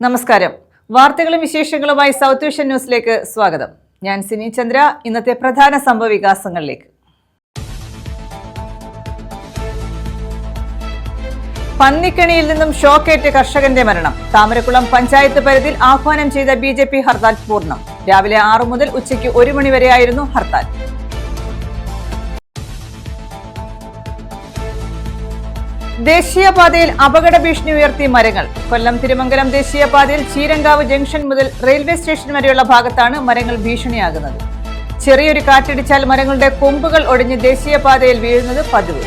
നമസ്കാരം. വാർത്തകളും വിശേഷങ്ങളുമായി സൗത്ത് വിഷൻ ന്യൂസിലേക്ക് സ്വാഗതം. ഞാൻ സിനി ചന്ദ്ര. ഇന്നത്തെ പ്രധാന സംഭവ വികാസങ്ങളിലേക്ക്. പന്നിക്കണിയിൽ നിന്നും ഷോക്കേറ്റ് കർഷകന്റെ മരണം. താമരക്കുളം പഞ്ചായത്ത് പരിധിയിൽ ആഹ്വാനം ചെയ്ത BJP ഹർത്താൽ പൂർണ്ണം. രാവിലെ 6 മുതൽ ഉച്ചയ്ക്ക് 1 മണി വരെയായിരുന്നു ഹർത്താൽ. ദേശീയപാതയിൽ അപകട ഭീഷണി ഉയർത്തി മരങ്ങൾ. കൊല്ലം തിരുമംഗലം ദേശീയപാതയിൽ ചീരങ്കാവ് ജംഗ്ഷൻ മുതൽ റെയിൽവേ സ്റ്റേഷൻ വരെയുള്ള ഭാഗത്താണ് മരങ്ങൾ ഭീഷണിയാകുന്നത്. ചെറിയൊരു കാറ്റടിച്ചാൽ മരങ്ങളുടെ കൊമ്പുകൾ ഒടിഞ്ഞ് ദേശീയപാതയിൽ വീഴുന്നത് പതിവ്.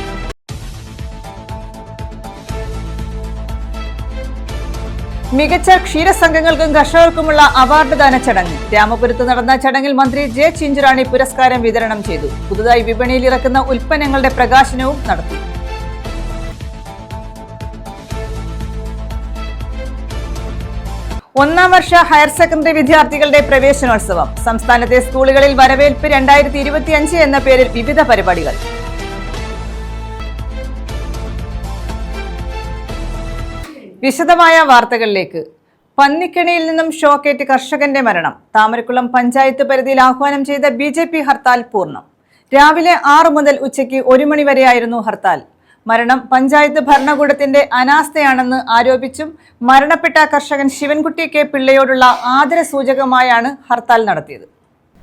മികച്ച ക്ഷീരസംഘങ്ങൾക്കും കർഷകർക്കുമുള്ള അവാർഡ് ദാന ചടങ്ങ്. രാമപുരത്ത് നടന്ന ചടങ്ങിൽ മന്ത്രി ജെ ചിഞ്ചുറാണി പുരസ്കാരം വിതരണം ചെയ്തു. പുതുതായി വിപണിയിൽ ഇറക്കുന്ന ഉൽപ്പന്നങ്ങളുടെ പ്രകാശനവും നടത്തി. ഒന്നാം വർഷ ഹയർ സെക്കൻഡറി വിദ്യാർത്ഥികളുടെ പ്രവേശനോത്സവം. സംസ്ഥാനത്തെ സ്കൂളുകളിൽ വരവേൽപ്പ് 2025 എന്ന പേരിൽ വിവിധ പരിപാടികൾ. വിശദമായ വാർത്തകളിലേക്ക്. പന്നിക്കണിയിൽ നിന്നും ഷോക്കേറ്റ് കർഷകന്റെ മരണം. താമരക്കുളം പഞ്ചായത്ത് പരിധിയിൽ ആഹ്വാനം ചെയ്ത BJP ഹർത്താൽ പൂർണ്ണം. രാവിലെ 6 മുതൽ ഉച്ചയ്ക്ക് 1 മണി വരെയായിരുന്നു ഹർത്താൽ. മരണം പഞ്ചായത്ത് ഭരണകൂടത്തിന്റെ അനാസ്ഥയാണെന്ന് ആരോപിച്ചും മരണപ്പെട്ട കർഷകൻ ശിവൻകുട്ടി കെ പിള്ളയോടുള്ള ആദരസൂചകമായാണ് ഹർത്താൽ നടത്തിയത്.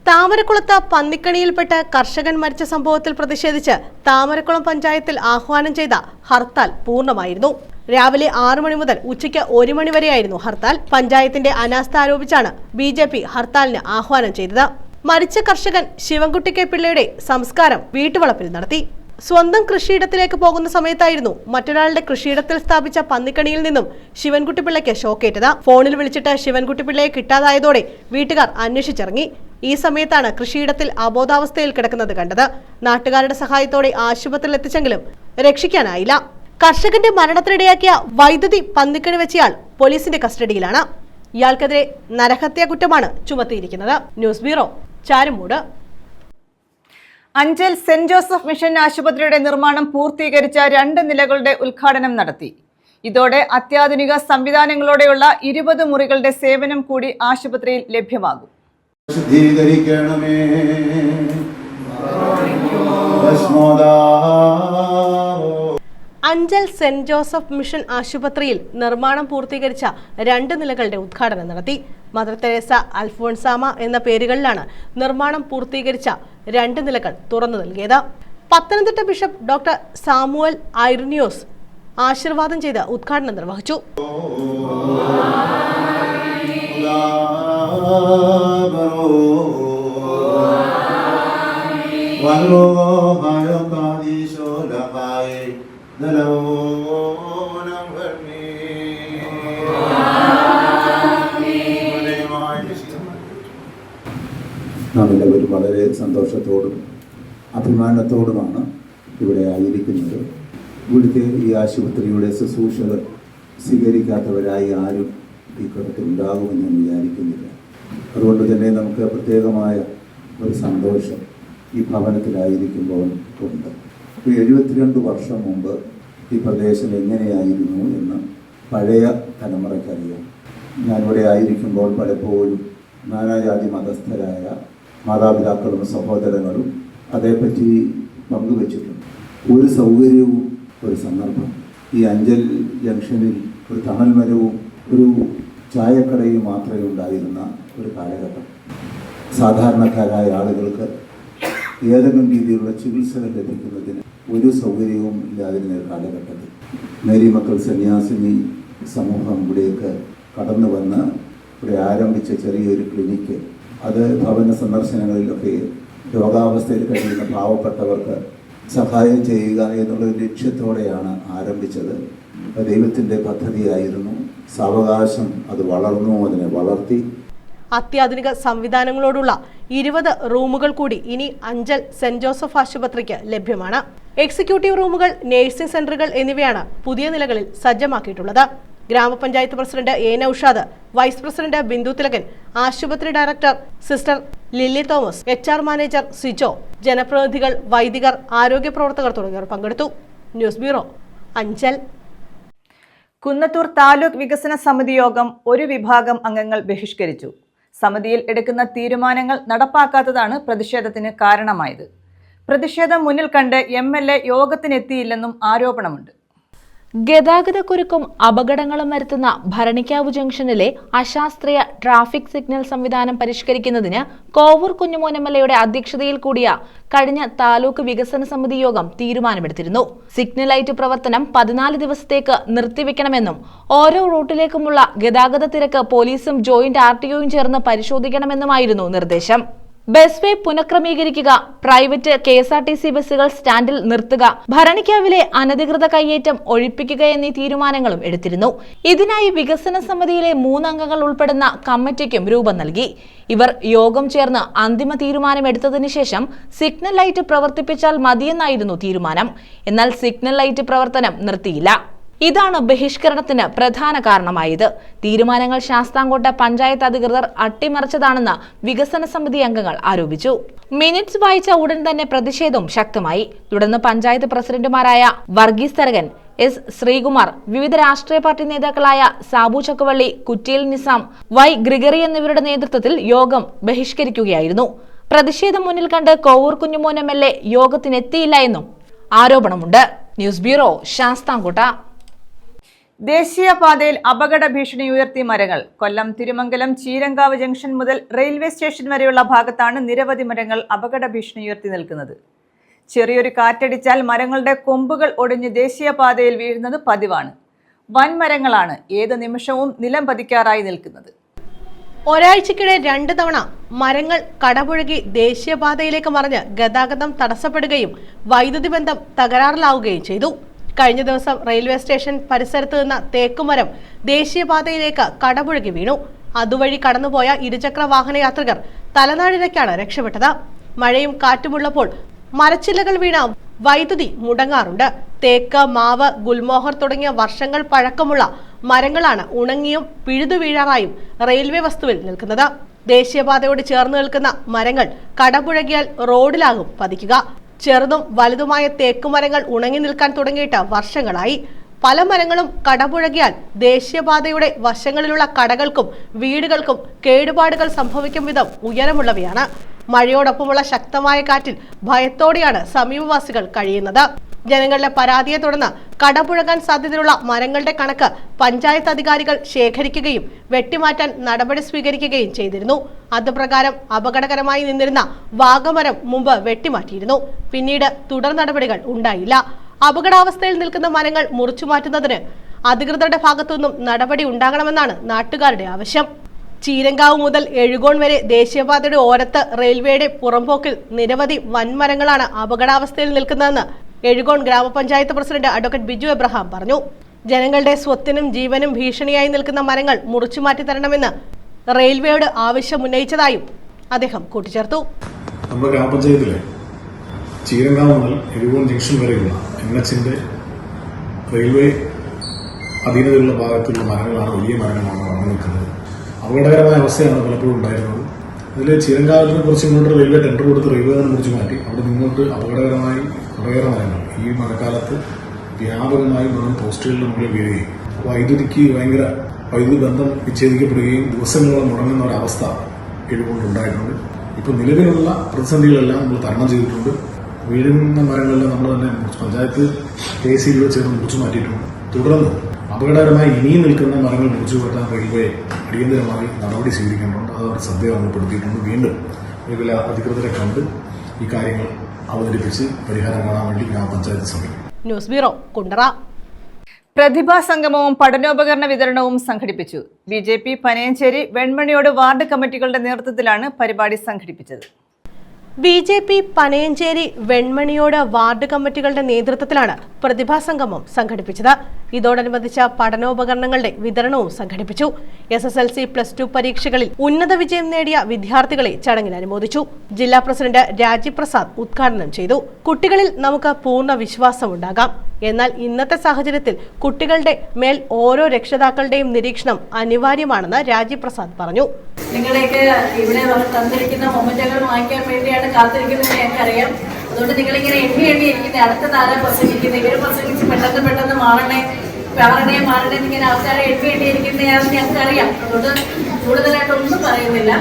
താമരക്കുളത്ത് പന്നിക്കണിയിൽപ്പെട്ട് കർഷകൻ മരിച്ച സംഭവത്തിൽ പ്രതിഷേധിച്ച് താമരക്കുളം പഞ്ചായത്തിൽ ആഹ്വാനം ചെയ്ത ഹർത്താൽ പൂർണ്ണമായിരുന്നു. രാവിലെ 6 മണി മുതൽ ഉച്ചയ്ക്ക് 1 മണി വരെയായിരുന്നു ഹർത്താൽ. പഞ്ചായത്തിന്റെ അനാസ്ഥ ആരോപിച്ചാണ് BJP ഹർത്താലിന് ആഹ്വാനം ചെയ്തത്. മരിച്ച കർഷകൻ ശിവൻകുട്ടി കെ പിള്ളയുടെ സംസ്കാരം വീട്ടുവളപ്പിൽ നടത്തി. സ്വന്തം കൃഷിയിടത്തിലേക്ക് പോകുന്ന സമയത്തായിരുന്നു മറ്റൊരാളുടെ കൃഷിയിടത്തിൽ സ്ഥാപിച്ച പന്നിക്കണിയിൽ നിന്നും ശിവൻകുട്ടി പിള്ളയ്ക്ക് ഷോക്കേറ്റത്. ഫോണിൽ വിളിച്ചിട്ട് ശിവൻകുട്ടി പിള്ളയെ കിട്ടാതായതോടെ വീട്ടുകാർ അന്വേഷിച്ചിറങ്ങി. ഈ സമയത്താണ് കൃഷിയിടത്തിൽ അബോധാവസ്ഥയിൽ കിടക്കുന്നത് കണ്ടത്. നാട്ടുകാരുടെ സഹായത്തോടെ ആശുപത്രിയിൽ എത്തിച്ചെങ്കിലും രക്ഷിക്കാനായില്ല. കർഷകന്റെ മരണത്തിനിടയാക്കിയ വൈദ്യുതി പന്നിക്കണി വെച്ചയാൾ പോലീസിന്റെ കസ്റ്റഡിയിലാണ്. ഇയാൾക്കെതിരെ നരഹത്യാ കുറ്റമാണ് ചുമത്തിയിരിക്കുന്നത്. News bureau, Charummood. Anchal saint Joseph mission ആശുപത്രിയുടെ നിർമ്മാണം പൂർത്തീകരിച്ച 2 നിലകളുടെ ഉദ്ഘാടനം നടത്തി. ഇതോടെ അത്യാധുനിക സംവിധാനങ്ങളോടെയുള്ള 20 മുറികളുടെ സേവനം കൂടി ആശുപത്രിയിൽ ലഭ്യമാകും. അഞ്ചൽ സെന്റ് ജോസഫ് മിഷൻ ആശുപത്രിയിൽ നിർമ്മാണം പൂർത്തീകരിച്ച 2 നിലകളുടെ ഉദ്ഘാടനം നടത്തി. മദർ തെരേസ, അൽഫോൺസാമ എന്ന പേരുകളിലാണ് നിർമ്മാണം പൂർത്തീകരിച്ച 2 നിലകൾ തുറന്നു നൽകിയത്. പത്തനംതിട്ട ബിഷപ്പ് ഡോക്ടർ സാമുവൽ ഐറിനിയോസ് ആശീർവാദം ചെയ്ത് ഉദ്ഘാടനം നിർവഹിച്ചു. നാം എല്ലാവരും വളരെ സന്തോഷത്തോടും അഭിമാനത്തോടുമാണ് ഇവിടെ ആയിരിക്കുന്നത്. ഇവിടുത്തെ ഈ ആശുപത്രിയുടെ ശുശ്രൂഷകൾ സ്വീകരിക്കാത്തവരായി ആരും ഈ കൂട്ടത്തിൽ ഉണ്ടാകുമെന്ന് ഞാൻ വിചാരിക്കുന്നില്ല. അതുകൊണ്ട് തന്നെ നമുക്ക് പ്രത്യേകമായ ഒരു സന്തോഷം ഈ ഭവനത്തിലായിരിക്കുമ്പോൾ ഉണ്ട്. 72 വർഷം മുമ്പ് ഈ പ്രദേശം എങ്ങനെയായിരുന്നു എന്ന് പഴയ തലമുറയ്ക്കറിയാം. ഞാനിവിടെ ആയിരിക്കുമ്പോൾ പലപ്പോഴും നാനാജാതി മതസ്ഥരായ മാതാപിതാക്കളും സഹോദരങ്ങളും അതേപ്പറ്റി പങ്കുവച്ചിട്ടുണ്ട്. ഒരു സൗകര്യവും ഒരു സന്ദർഭം ഈ അഞ്ചൽ ജംഗ്ഷനിൽ ഒരു തണൽ മരവും ഒരു ചായക്കടയും മാത്രമേ ഉണ്ടായിരുന്ന ഒരു കാലഘട്ടം. സാധാരണക്കാരായ ആളുകൾക്ക് ഏതെങ്കിലും രീതിയിലുള്ള ചികിത്സകൾ ലഭിക്കുന്നതിന് ഒരു സൗകര്യവും ഇല്ലാതിരുന്ന ഒരു കാലഘട്ടത്തിൽ മേരി മക്കൾ സന്യാസിനി സമൂഹം ഇവിടേക്ക് കടന്നു വന്ന് ഇവിടെ ആരംഭിച്ച ചെറിയൊരു ക്ലിനിക്ക്, അത് ഭവന സന്ദർശനങ്ങളിലൊക്കെ രോഗാവസ്ഥയിൽ കഴിയുന്ന പാവപ്പെട്ടവർക്ക് സഹായം ചെയ്യുക എന്നുള്ളൊരു ലക്ഷ്യത്തോടെയാണ് ആരംഭിച്ചത്. ദൈവത്തിൻ്റെ പദ്ധതിയായിരുന്നു. സാവകാശം അത് വളർന്നു, അതിനെ വളർത്തി. അത്യാധുനിക സംവിധാനങ്ങളോടുള്ള 20 റൂമുകൾ കൂടി ഇനി അഞ്ചൽ സെന്റ് ജോസഫ് ആശുപത്രിക്ക് ലഭ്യമാണ്. എക്സിക്യൂട്ടീവ് റൂമുകൾ, നഴ്സിംഗ് സെന്ററുകൾ എന്നിവയാണ് പുതിയ നിലകളിൽ സജ്ജമാക്കിയിട്ടുള്ളത്. Grama panchayat president A. Noushad, vice president Bindu Thilakan, ആശുപത്രി director sister Lilly Thomas, HR manager Sijo, ജനപ്രതിനിധികൾ, വൈദികർ, ആരോഗ്യ പ്രവർത്തകർ തുടങ്ങിയവർ പങ്കെടുത്തു. News bureau, Anchal. കുന്നത്തൂർ താലൂക്ക് വികസന സമിതി യോഗം ഒരു വിഭാഗം അംഗങ്ങൾ ബഹിഷ്കരിച്ചു. സമിതിയിൽ എടുക്കുന്ന തീരുമാനങ്ങൾ നടപ്പാക്കാത്തതാണ് പ്രതിഷേധത്തിന് കാരണമായത്. പ്രതിഷേധം മുന്നിൽ കണ്ട് MLA യോഗത്തിനെത്തിയില്ലെന്നും ആരോപണമുണ്ട്. ഗതാഗതക്കുരുക്കും അപകടങ്ങളും വരുത്തുന്ന ഭരണിക്കാവ് ജംഗ്ഷനിലെ അശാസ്ത്രീയ ട്രാഫിക് സിഗ്നൽ സംവിധാനം പരിഷ്കരിക്കുന്നതിന് കോവൂർ കുഞ്ഞുമോൻ MLAയുടെ അധ്യക്ഷതയിൽ കൂടിയ കഴിഞ്ഞ താലൂക്ക് വികസന സമിതി യോഗം തീരുമാനമെടുത്തിരുന്നു. സിഗ്നൽ ലൈറ്റ് പ്രവർത്തനം 14 ദിവസത്തേക്ക് നിർത്തിവെക്കണമെന്നും ഓരോ റൂട്ടിലേക്കുമുള്ള ഗതാഗത തിരക്ക് പോലീസും ജോയിന്റ് RTOയും ചേർന്ന് പരിശോധിക്കണമെന്നുമായിരുന്നു നിർദ്ദേശം. ബസ് വേ പുനഃക്രമീകരിക്കുക, പ്രൈവറ്റ് KSRTC ബസ്സുകൾ സ്റ്റാൻഡിൽ നിർത്തുക, ഭരണിക്കാവിലെ അനധികൃത കയ്യേറ്റം ഒഴിപ്പിക്കുക എന്നീ തീരുമാനങ്ങളും എടുത്തിരുന്നു. ഇതിനായി വികസന സമിതിയിലെ 3 അംഗങ്ങൾ ഉൾപ്പെടുന്ന കമ്മിറ്റിക്കും രൂപം നൽകി. ഇവർ യോഗം ചേർന്ന് അന്തിമ തീരുമാനമെടുത്തതിനു ശേഷം സിഗ്നൽ ലൈറ്റ് പ്രവർത്തിപ്പിച്ചാൽ മതിയെന്നായിരുന്നു തീരുമാനം. എന്നാൽ സിഗ്നൽ ലൈറ്റ് പ്രവർത്തനം നിർത്തിയില്ല. ഇതാണ് ബഹിഷ്കരണത്തിന് പ്രധാന കാരണമായത്. തീരുമാനങ്ങൾ ശാസ്താംകോട്ട പഞ്ചായത്ത് അധികൃതർ അട്ടിമറിച്ചതാണെന്ന് വികസന സമിതി അംഗങ്ങൾ ആരോപിച്ചു. മിനിറ്റ്സ് വായിച്ച ഉടൻ തന്നെ പ്രതിഷേധവും ശക്തമായി. തുടർന്ന് പഞ്ചായത്ത് പ്രസിഡന്റുമാരായ വർഗീസ് തരകൻ, S. ശ്രീകുമാർ, വിവിധ രാഷ്ട്രീയ പാർട്ടി നേതാക്കളായ സാബു ചക്കുവള്ളി, കുറ്റിയിൽ നിസാം, Y. ഗ്രിഗറി എന്നിവരുടെ നേതൃത്വത്തിൽ യോഗം ബഹിഷ്കരിക്കുകയായിരുന്നു. പ്രതിഷേധം മുന്നിൽ കണ്ട് കോവൂർ കുഞ്ഞുമോൻ MLA യോഗത്തിനെത്തിയില്ല എന്നും ആരോപണമുണ്ട്. News bureau, Sasthamkotta. ദേശീയപാതയിൽ അപകട ഭീഷണി ഉയർത്തി മരങ്ങൾ. കൊല്ലം തിരുമംഗലം ചീരങ്കാവ് ജംഗ്ഷൻ മുതൽ റെയിൽവേ സ്റ്റേഷൻ വരെയുള്ള ഭാഗത്താണ് നിരവധി മരങ്ങൾ അപകട ഭീഷണി ഉയർത്തി നിൽക്കുന്നത്. ചെറിയൊരു കാറ്റടിച്ചാൽ മരങ്ങളുടെ കൊമ്പുകൾ ഒടിഞ്ഞ് ദേശീയപാതയിൽ വീഴുന്നത് പതിവാണ്. വൻമരങ്ങളാണ് ഏത് നിമിഷവും നിലം പതിക്കാറായി നിൽക്കുന്നത്. ഒരാഴ്ചക്കിടെ 2 തവണ മരങ്ങൾ കടപുഴകി ദേശീയപാതയിലേക്ക് മറിഞ്ഞ് ഗതാഗതം തടസ്സപ്പെടുകയും വൈദ്യുതി ബന്ധം തകരാറിലാവുകയും ചെയ്തു. കഴിഞ്ഞ ദിവസം റെയിൽവേ സ്റ്റേഷൻ പരിസരത്ത് നിന്ന തേക്കുമരം ദേശീയപാതയിലേക്ക് കടപുഴകി വീണു. അതുവഴി കടന്നുപോയ ഇരുചക്ര വാഹന യാത്രികർ തലനാടിരയ്ക്കാണ് രക്ഷപ്പെട്ടത്. മഴയും കാറ്റുമുള്ളപ്പോൾ മരച്ചില്ലകൾ വീണ വൈദ്യുതി മുടങ്ങാറുണ്ട്. തേക്ക്, മാവ്, ഗുൽമോഹർ തുടങ്ങിയ വർഷങ്ങൾ പഴക്കമുള്ള മരങ്ങളാണ് ഉണങ്ങിയും പിഴുതു വീഴാറായും റെയിൽവേ വസ്തുവിൽ നിൽക്കുന്നത്. ദേശീയപാതയോട് ചേർന്ന് നിൽക്കുന്ന മരങ്ങൾ കടപുഴകിയാൽ റോഡിലാകും പതിക്കുക. ചെറുതും വലുതുമായ തേക്കുമരങ്ങൾ ഉണങ്ങി നിൽക്കാൻ തുടങ്ങിയിട്ട് വർഷങ്ങളായി. പല മരങ്ങളും കടപുഴകിയാൽ ദേശീയപാതയുടെ വശങ്ങളിലുള്ള കടകൾക്കും വീടുകൾക്കും കേടുപാടുകൾ സംഭവിക്കും വിധം ഉയരമുള്ളവയാണ്. മഴയോടൊപ്പമുള്ള ശക്തമായ കാറ്റിൽ ഭയത്തോടെയാണ് സമീപവാസികൾ കഴിയുന്നത്. ജനങ്ങളുടെ പരാതിയെ തുടർന്ന് കടപുഴകാൻ സാധ്യതയുള്ള മരങ്ങളുടെ കണക്ക് പഞ്ചായത്ത് അധികാരികൾ ശേഖരിക്കുകയും വെട്ടിമാറ്റാൻ നടപടി സ്വീകരിക്കുകയും ചെയ്തിരുന്നു. അതുപ്രകാരം അപകടകരമായി നിന്നിരുന്ന വാഗമരം മുമ്പ് വെട്ടിമാറ്റിയിരുന്നു. പിന്നീട് തുടർ നടപടികൾ ഉണ്ടായില്ല. അപകടാവസ്ഥയിൽ നിൽക്കുന്ന മരങ്ങൾ മുറിച്ചു മാറ്റുന്നതിന് അധികൃതരുടെ ഭാഗത്തുനിന്നും നടപടി ഉണ്ടാകണമെന്നാണ് നാട്ടുകാരുടെ ആവശ്യം. ചീരങ്കാവ് മുതൽ എഴുകോൺ വരെ ദേശീയപാതയുടെ ഓരത്ത് റെയിൽവേയുടെ പുറംപോക്കിൽ നിരവധി വൻമരങ്ങളാണ് അപകടാവസ്ഥയിൽ നിൽക്കുന്നതെന്ന് എഴുകോൺ ഗ്രാമപഞ്ചായത്ത് പ്രസിഡന്റ് അഡ്വക്കേറ്റ് ബിജു എബ്രഹാം പറഞ്ഞു. ജനങ്ങളുടെ സ്വത്തിനും ജീവനും ഭീഷണിയായി നിൽക്കുന്ന മരങ്ങൾ മുറിച്ചു മാറ്റി തരണമെന്ന് റെയിൽവേയോട് ആവശ്യമുന്നയിച്ചതായും അദ്ദേഹം കൂട്ടിച്ചേർത്തു. നമ്മുടെ ഗ്രാമപഞ്ചായത്തിലെ ചീരങ്കാവ് മുതൽ എഴുകോൺ ജംഗ്ഷൻ വരെയുള്ള NHന്റെ റെയിൽവേ അധീനതയുള്ള ഭാഗത്തുള്ള മരങ്ങളാണ്, വലിയ മരങ്ങളാണ് വളർന്നു നിൽക്കുന്നത്. അപകടകരമായ അവസ്ഥയാണ് പലപ്പോഴും ഉണ്ടായിരുന്നത്. അതിൽ ചീരങ്കാവിനെ കുറിച്ച് ഇങ്ങോട്ട് റെയിൽവേ ടെൻഡർ കൊടുത്ത് റെയിൽവേ മുറിച്ച് മാറ്റി അവിടെ നിങ്ങോട്ട് അപകടകരമായി കുറേയേറെ മരങ്ങൾ ഈ മഴക്കാലത്ത് വ്യാപകമായി മരം പോസ്റ്റുകളിൽ മുകളിൽ വീഴുകയും വൈദ്യുതിക്ക് ഭയങ്കര വൈദ്യുതി ബന്ധം വിച്ഛേദിക്കപ്പെടുകയും ദിവസങ്ങളോളം മുടങ്ങുന്ന ഒരവസ്ഥ എഴുകൊണ്ടുണ്ടായിട്ടുണ്ട്. ഇപ്പോൾ നിലവിലുള്ള പ്രതിസന്ധികളെല്ലാം നമ്മൾ തരണം ചെയ്തിട്ടുണ്ട്. വീഴുന്ന മരങ്ങളെല്ലാം നമ്മൾ തന്നെ പഞ്ചായത്ത് KCB ചേർന്ന് മുറിച്ചു മാറ്റിയിട്ടുണ്ട്. തുടർന്ന് അപകടകരമായി ഇനിയും നിൽക്കുന്ന മരങ്ങൾ മുറിച്ചു മാറ്റാൻ റെയിൽവേ അടിയന്തരമായി നടപടി സ്വീകരിക്കേണ്ടതുണ്ട്. അത് അവർ ശ്രദ്ധയോർമ്മപ്പെടുത്തിയിട്ടുണ്ട്. വീണ്ടും റെയിൽവേ അധികൃതരെ കണ്ട് ഈ കാര്യങ്ങൾ അവതരിപ്പിച്ച് പരിഹാരം കാണാൻ വേണ്ടി ഗ്രാമപഞ്ചായത്ത് ശ്രമിക്കും. News bureau, Kundara. പ്രതിഭാ സംഗമവും പഠനോപകരണ വിതരണവും സംഘടിപ്പിച്ചു. BJP പനയഞ്ചേരി വെൺമണിയോട് വാർഡ് കമ്മിറ്റികളുടെ നേതൃത്വത്തിലാണ് പരിപാടി സംഘടിപ്പിച്ചത്. BJP പനയഞ്ചേരി വെൺമണിയോട് വാർഡ് കമ്മിറ്റികളുടെ നേതൃത്വത്തിലാണ് പ്രതിഭാ സംഗമം സംഘടിപ്പിച്ചത്. ഇതോടനുബന്ധിച്ച പഠനോപകരണങ്ങളുടെ വിതരണവും സംഘടിപ്പിച്ചു. SSLC+2 പരീക്ഷകളിൽ ഉന്നത വിജയം നേടിയ വിദ്യാർത്ഥികളെ ചടങ്ങിൽ അനുമോദിച്ചു. ജില്ലാ പ്രസിഡന്റ് രാജീവ് പ്രസാദ് ഉദ്ഘാടനം ചെയ്തു. കുട്ടികളിൽ നമുക്ക് പൂർണ്ണ വിശ്വാസമുണ്ടാകാം. എന്നാൽ ഇന്നത്തെ സാഹചര്യത്തിൽ കുട്ടികളുടെ മേൽ ഓരോ രക്ഷിതാക്കളുടെയും നിരീക്ഷണം അനിവാര്യമാണെന്ന് രാജീവ് പ്രസാദ് പറഞ്ഞു. നിങ്ങളെയൊക്കെ ഇവിടെ തന്നിരിക്കുന്ന മൊമെന്റുകൾ വാങ്ങിക്കാൻ വേണ്ടിയാണ് കാത്തിരിക്കുന്നത് ഞങ്ങൾക്കറിയാം. അതുകൊണ്ട് നിങ്ങളിങ്ങനെ എണ്ണി ഇരിക്കുന്ന അടുത്ത താരം പ്രസംഗിക്കുന്നത്, ഇവർ പ്രസംഗിച്ച് പെട്ടെന്ന് മാറണേ, മാറണേ ഇങ്ങനെ ആൾക്കാരെ എണ്ണിയിരിക്കുന്നതാണെന്ന് ഞങ്ങൾക്കറിയാം. അതുകൊണ്ട് കൂടുതലായിട്ടൊന്നും പറയുന്നില്ല.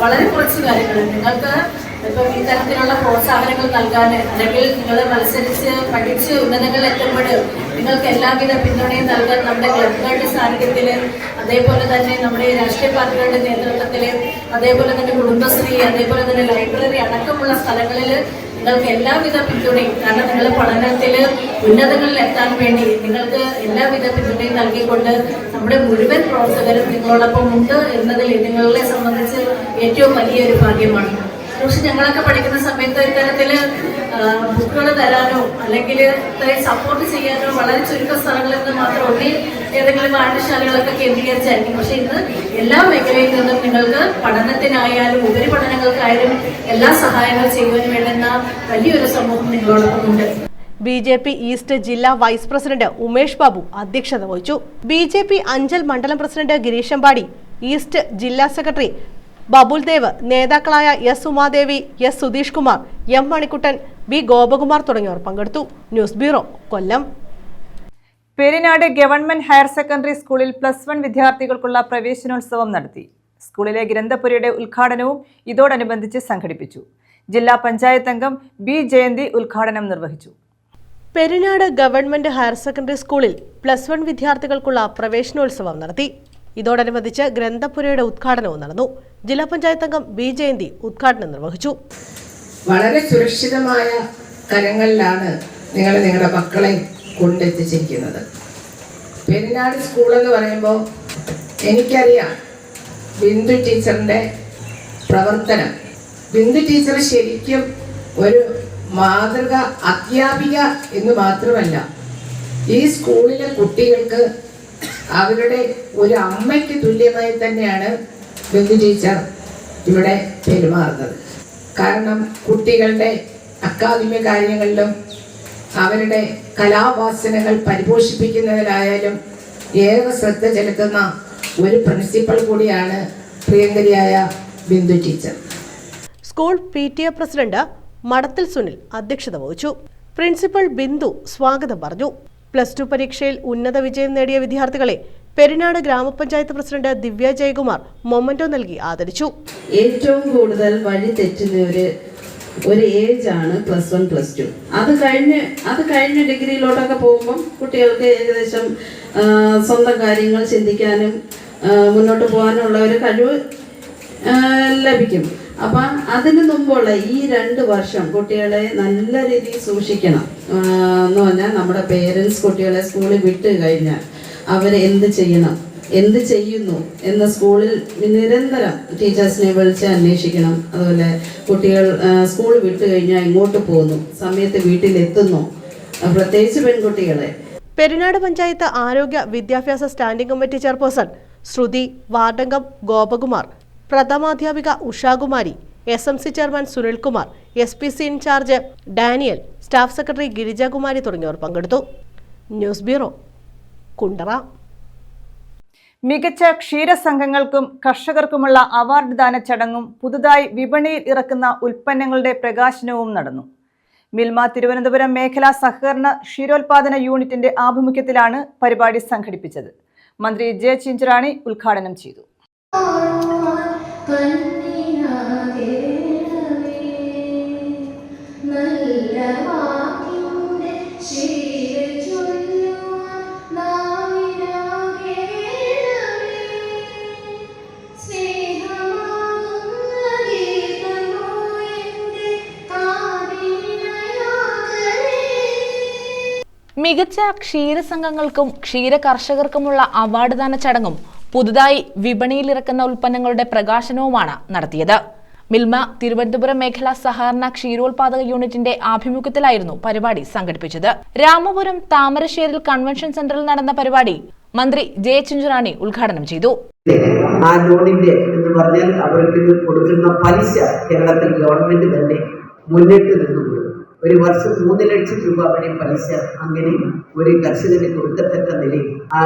വളരെ കുറച്ച് കാര്യങ്ങൾ നിങ്ങൾക്ക് ഇപ്പം ഇത്തരത്തിലുള്ള പ്രോത്സാഹനങ്ങൾ നൽകാൻ, അല്ലെങ്കിൽ നിങ്ങൾ മത്സരിച്ച് പഠിച്ച് ഉന്നതങ്ങളിൽ എത്തുമ്പോൾ നിങ്ങൾക്ക് എല്ലാവിധ പിന്തുണയും നൽകാൻ നമ്മുടെ ക്ലബുകളുടെ സാന്നിധ്യത്തിൽ, അതേപോലെ തന്നെ നമ്മുടെ രാഷ്ട്രീയ പാർട്ടികളുടെ നേതൃത്വത്തിൽ, അതേപോലെ തന്നെ കുടുംബശ്രീ, അതേപോലെ തന്നെ ലൈബ്രറി അടക്കമുള്ള സ്ഥലങ്ങളിൽ നിങ്ങൾക്ക് എല്ലാവിധ പിന്തുണയും, കാരണം നിങ്ങൾ പഠനത്തിൽ ഉന്നതങ്ങളിൽ എത്താൻ വേണ്ടി നിങ്ങൾക്ക് എല്ലാവിധ പിന്തുണയും നൽകിക്കൊണ്ട് നമ്മുടെ മുഴുവൻ പ്രവർത്തകരും നിങ്ങളോടൊപ്പം ഉണ്ട് എന്നതിൽ നിങ്ങളെ സംബന്ധിച്ച് ഏറ്റവും വലിയൊരു ഭാഗ്യമാണ്. പക്ഷെ ഞങ്ങളൊക്കെ പഠിക്കുന്ന സമയത്ത് ഇത്തരത്തിൽ ബുക്കുകൾ തരാനോ അല്ലെങ്കിൽ ഇത്രയും സപ്പോർട്ട് ചെയ്യാനോ വളരെ ചുരുക്കം സ്ഥലങ്ങളിൽ നിന്ന് മാത്രം ഒന്നേ ഏതെങ്കിലും വായനശാലകളൊക്കെ കേന്ദ്രീകരിച്ചായിരിക്കും. പക്ഷെ ഇന്ന് എല്ലാ മേഖലയിൽ നിന്നും നിങ്ങൾക്ക് പഠനത്തിനായാലും ഉപരിപഠനങ്ങൾക്കായാലും എല്ലാ സഹായങ്ങൾ ചെയ്യുവാൻ വേണ്ടുന്ന വലിയൊരു സമൂഹം നിങ്ങളോടൊപ്പമുണ്ട്. BJP ഈസ്റ്റ് ജില്ലാ വൈസ് പ്രസിഡന്റ് ഉമേഷ് ബാബു അധ്യക്ഷത വഹിച്ചു. BJP അഞ്ചൽ മണ്ഡലം പ്രസിഡന്റ് ഗിരീഷമ്പാടി, ഈസ്റ്റ് ജില്ലാ സെക്രട്ടറി ബബുൽ ദേവ്, നേതാക്കളായ S Umadevi, S Sudheesh Kumar, M Manikuttan, B Gopakumar തുടങ്ങിയവർ പങ്കെടുത്തു. ന്യൂസ് ബ്യൂറോ, കൊല്ലം. പെരിനാട് ഗവൺമെന്റ് ഹയർ സെക്കൻഡറി സ്കൂളിൽ +1 വിദ്യാർത്ഥികൾക്കുള്ള പ്രവേശനോത്സവം നടത്തി. സ്കൂളിലെ ഗ്രന്ഥപുരയുടെ ഉദ്ഘാടനവും ഇതോടനുബന്ധിച്ച് സംഘടിപ്പിച്ചു. ജില്ലാ പഞ്ചായത്ത് അംഗം B ജയന്തി ഉദ്ഘാടനം നിർവഹിച്ചു. പെരിനാട് ഗവൺമെന്റ് ഹയർ സെക്കൻഡറി സ്കൂളിൽ +1 വിദ്യാർത്ഥികൾക്കുള്ള പ്രവേശനോത്സവം നടത്തി. ഇതോടനുബന്ധിച്ച് ഗ്രന്ഥപുരയുടെ ഉദ്ഘാടനവും നടന്നു. ജില്ലാ പഞ്ചായത്ത് അംഗം B ജയന്തി ഉദ്ഘാടനം നിർവഹിച്ചു. വളരെ സുരക്ഷിതമായ കരങ്ങളിലാണ് നിങ്ങൾ നിങ്ങളുടെ മക്കളെ കൊണ്ടെത്തിച്ചിരിക്കുന്നത്. പെരിനാട് സ്കൂൾ എന്ന് പറയുമ്പോൾ എനിക്കറിയാം ബിന്ദു ടീച്ചറിൻ്റെ പ്രവർത്തനം. ബിന്ദു ടീച്ചർ ശരിക്കും ഒരു മാതൃക അധ്യാപിക എന്ന് മാത്രമല്ല, ഈ സ്കൂളിലെ കുട്ടികൾക്ക് അവരുടെ ഒരു അമ്മയ്ക്ക് തുല്യമായി തന്നെയാണ് ബിന്ദു ടീച്ചർ ഇവിടെ പെരുമാറുന്നത്. കാരണം കുട്ടികളുടെ അക്കാദമിക കാര്യങ്ങളിലും അവരുടെ കലാവാസനകൾ പരിപോഷിപ്പിക്കുന്നതിലായാലും ഏറെ ശ്രദ്ധ ചെലുത്തുന്ന ഒരു പ്രിൻസിപ്പൽ കൂടിയാണ് പ്രിയങ്കരിയായ Bindu teacher. School PTA president Madathil Sunil അധ്യക്ഷത വഹിച്ചു. പ്രിൻസിപ്പൽ ബിന്ദു സ്വാഗതം പറഞ്ഞു. +2 പരീക്ഷയിൽ ഉന്നത വിജയം നേടിയ വിദ്യാർത്ഥികളെ പെരിനാട് ഗ്രാമപഞ്ചായത്ത് പ്രസിഡന്റ് ദിവ്യ ജയകുമാർ മൊമെന്റോ നൽകി ആദരിച്ചു. ഏറ്റവും കൂടുതൽ വഴി തെറ്റുന്ന ഒരു ഏജാണ് +1 +2. അത് കഴിഞ്ഞ് ഡിഗ്രിയിലോട്ടൊക്കെ പോകുമ്പം കുട്ടികൾക്ക് ഏകദേശം സ്വന്തം കാര്യങ്ങൾ ചിന്തിക്കാനും മുന്നോട്ട് പോകാനുള്ള ഒരു കഴിവ് ലഭിക്കും. അപ്പം അതിന് മുമ്പുള്ള ഈ 2 വർഷം കുട്ടികളെ നല്ല രീതിയിൽ സൂക്ഷിക്കണം എന്ന് പറഞ്ഞാൽ, നമ്മുടെ പേരൻസ് കുട്ടികളെ സ്കൂളിൽ വിട്ട് കഴിഞ്ഞാൽ അവർ എന്ത് ചെയ്യണം, എന്ത് ചെയ്യുന്നു എന്ന് സ്കൂളിൽ നിരന്തരം ടീച്ചേഴ്സിനെ വിളിച്ച് അന്വേഷിക്കണം. അതുപോലെ കുട്ടികൾ സ്കൂൾ വിട്ട് കഴിഞ്ഞാൽ ഇങ്ങോട്ട് പോകുന്നു, സമയത്ത് വീട്ടിലെത്തുന്നു, പ്രത്യേകിച്ച് പെൺകുട്ടികളെ. പെരിനാട് പഞ്ചായത്ത് ആരോഗ്യ വിദ്യാഭ്യാസ സ്റ്റാൻഡിംഗ് കമ്മിറ്റി ചെയർപേഴ്സൺ ശ്രുതി, വാർഡംഗം ഗോപകുമാർ, പ്രഥമാധ്യാപിക Ushakumari, SMC chairman Sunilkumar, SPC incharge Daniel, staff secretary Girijakumari തുടങ്ങിയവർ പങ്കെടുത്തു. News bureau, Kundara. മികച്ച ക്ഷീരസംഘങ്ങൾക്കും കർഷകർക്കുമുള്ള അവാർഡ് ദാന ചടങ്ങും പുതുതായി വിപണിയിൽ ഇറക്കുന്ന ഉൽപ്പന്നങ്ങളുടെ പ്രകാശനവും നടന്നു. മിൽമ തിരുവനന്തപുരം മേഖലാ സഹകരണ ക്ഷീരോത്പാദന യൂണിറ്റിന്റെ ആഭിമുഖ്യത്തിലാണ് പരിപാടി സംഘടിപ്പിച്ചത്. മന്ത്രി ജെ ചിഞ്ചറാണി ഉദ്ഘാടനം ചെയ്തു. മികച്ച ക്ഷീരസംഘങ്ങൾക്കും ക്ഷീര കർഷകർക്കുമുള്ള അവാർഡ് ദാന ചടങ്ങും പുതുതായി വിപണിയിലിറക്കുന്ന ഉൽപ്പന്നങ്ങളുടെ പ്രകാശനവുമാണ് നടത്തിയത്. മിൽമ തിരുവനന്തപുരം മേഖലാ സഹകരണ ക്ഷീരോത്പാദക യൂണിറ്റിന്റെ ആഭിമുഖ്യത്തിലായിരുന്നു പരിപാടി സംഘടിപ്പിച്ചത്. രാമപുരം താമരശ്ശേരിൽ കൺവെൻഷൻ സെന്ററിൽ നടന്ന പരിപാടി മന്ത്രി ജെ ചിഞ്ചറാണി ഉദ്ഘാടനം ചെയ്തു. ആ ലോണിന്റെ എന്ന് പറഞ്ഞാൽ അവർക്ക് കൊടുക്കുന്ന പലിശ കേരളത്തിൽ ഗവൺമെന്റ് തന്നെ മുന്നിട്ട് നിന്നുപോയി. ഒരു വർഷം 3 ലക്ഷം രൂപ വരെ പലിശ അങ്ങനെ ഒരു കർഷകന് കൊടുക്കത്തക്ക നിലയിൽ ആ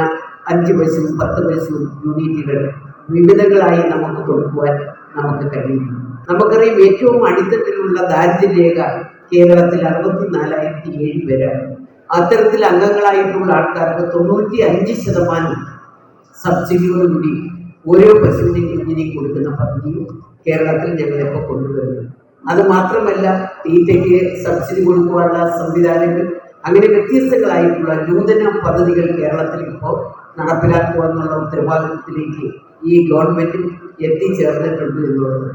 5 പൈസയും 10 പൈസയും യൂണിറ്റുകൾ വിവിധങ്ങളായി നമുക്ക് കൊടുക്കുവാൻ നമുക്ക് കഴിയുന്നു. നമുക്കറിയാം, ഏറ്റവും അടിത്തട്ടിലുള്ള ദാരിദ്ര്യരേഖ കേരളത്തിൽ 64,007 പേരാണ്. അത്തരത്തിൽ അംഗങ്ങളായിട്ടുള്ള ആൾക്കാർക്ക് 95% സബ്സിഡിയോടുകൂടി ഓരോ പശുവിനെയും കുഞ്ഞിനെയും കൊടുക്കുന്ന പദ്ധതിയും കേരളത്തിൽ ഞങ്ങളിപ്പോൾ കൊണ്ടുവരുന്നു. അത് മാത്രമല്ല, തീറ്റയ്ക്ക് സബ്സിഡി കൊടുക്കുവാനുള്ള സംവിധാനങ്ങൾ, അങ്ങനെ വ്യത്യസ്തങ്ങളായിട്ടുള്ള നൂതന പദ്ധതികൾ കേരളത്തിൽ ഇപ്പോൾ നടപ്പിലാക്കുക എന്നുള്ള ഉത്തരവാദിത്വത്തിലേക്ക് ഈ ഗവൺമെന്റ് എത്തിച്ചേർന്നിട്ടുണ്ട് എന്നുള്ളത്.